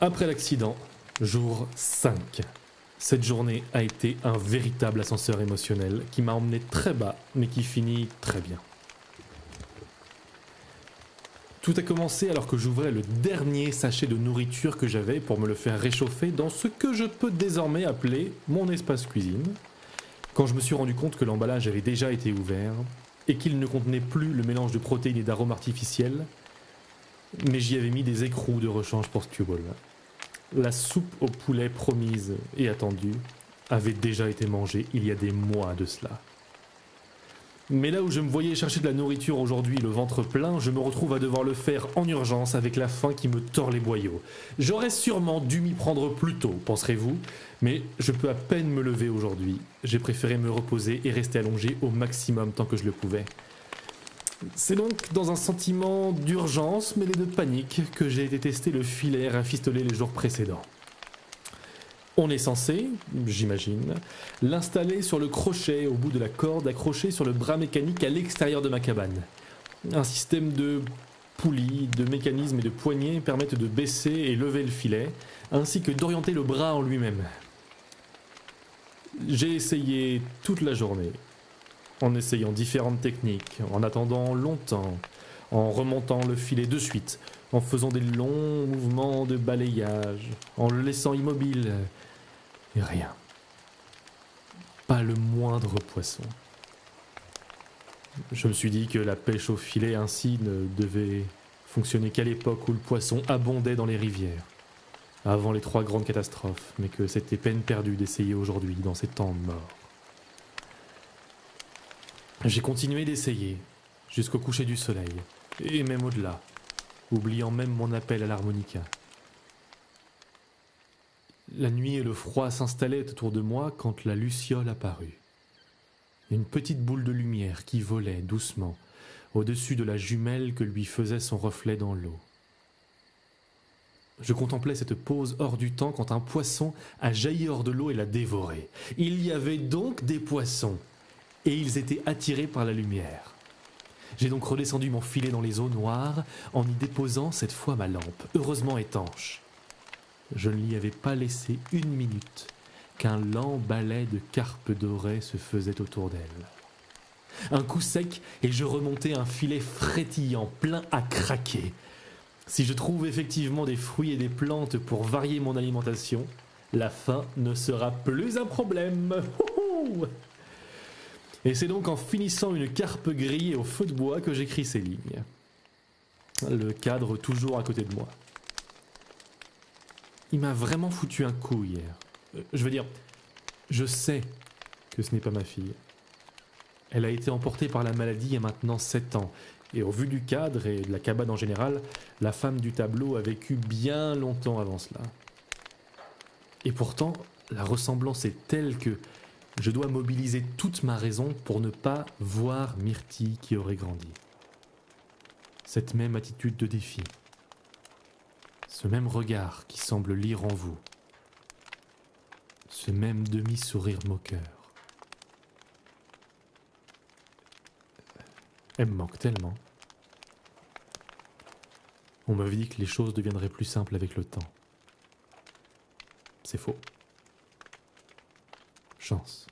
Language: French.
Après l'accident, jour 5. Cette journée a été un véritable ascenseur émotionnel qui m'a emmené très bas, mais qui finit très bien. Tout a commencé alors que j'ouvrais le dernier sachet de nourriture que j'avais pour me le faire réchauffer dans ce que je peux désormais appeler mon espace cuisine, quand je me suis rendu compte que l'emballage avait déjà été ouvert et qu'il ne contenait plus le mélange de protéines et d'arômes artificiels, mais j'y avais mis des écrous de rechange pour Stewball. La soupe au poulet promise et attendue avait déjà été mangée il y a des mois de cela. Mais là où je me voyais chercher de la nourriture aujourd'hui le ventre plein, je me retrouve à devoir le faire en urgence avec la faim qui me tord les boyaux. J'aurais sûrement dû m'y prendre plus tôt, penserez-vous, mais je peux à peine me lever aujourd'hui. J'ai préféré me reposer et rester allongé au maximum tant que je le pouvais. C'est donc dans un sentiment d'urgence mêlé de panique que j'ai été tester le filet rafistolé les jours précédents. On est censé, j'imagine, l'installer sur le crochet au bout de la corde accrochée sur le bras mécanique à l'extérieur de ma cabane. Un système de poulies, de mécanismes et de poignées permettent de baisser et lever le filet, ainsi que d'orienter le bras en lui-même. J'ai essayé toute la journée, en essayant différentes techniques, en attendant longtemps, en remontant le filet de suite, en faisant des longs mouvements de balayage, en le laissant immobile, et rien. Pas le moindre poisson. Je me suis dit que la pêche au filet ainsi ne devait fonctionner qu'à l'époque où le poisson abondait dans les rivières, avant les 3 grandes catastrophes, mais que c'était peine perdue d'essayer aujourd'hui dans ces temps de mort. J'ai continué d'essayer, jusqu'au coucher du soleil, et même au-delà, oubliant même mon appel à l'harmonica. La nuit et le froid s'installaient autour de moi quand la luciole apparut. Une petite boule de lumière qui volait doucement au-dessus de la jumelle que lui faisait son reflet dans l'eau. Je contemplais cette pose hors du temps quand un poisson a jailli hors de l'eau et l'a dévoré. Il y avait donc des poissons, et ils étaient attirés par la lumière. J'ai donc redescendu mon filet dans les eaux noires en y déposant cette fois ma lampe, heureusement étanche. Je ne l'y avais pas laissé une minute qu'un lent balai de carpes dorées se faisait autour d'elle. Un coup sec et je remontais un filet frétillant, plein à craquer. Si je trouve effectivement des fruits et des plantes pour varier mon alimentation, la faim ne sera plus un problème. Et c'est donc en finissant une carpe grillée au feu de bois que j'écris ces lignes. Le cadre toujours à côté de moi. Il m'a vraiment foutu un coup hier. Je veux dire, je sais que ce n'est pas ma fille. Elle a été emportée par la maladie il y a maintenant 7 ans. Et au vu du cadre et de la cabane en général, la femme du tableau a vécu bien longtemps avant cela. Et pourtant, la ressemblance est telle que je dois mobiliser toute ma raison pour ne pas voir Myrtille qui aurait grandi. Cette même attitude de défi. Ce même regard qui semble lire en vous. Ce même demi-sourire moqueur. Elle me manque tellement. On m'avait dit que les choses deviendraient plus simples avec le temps. C'est faux. Chance.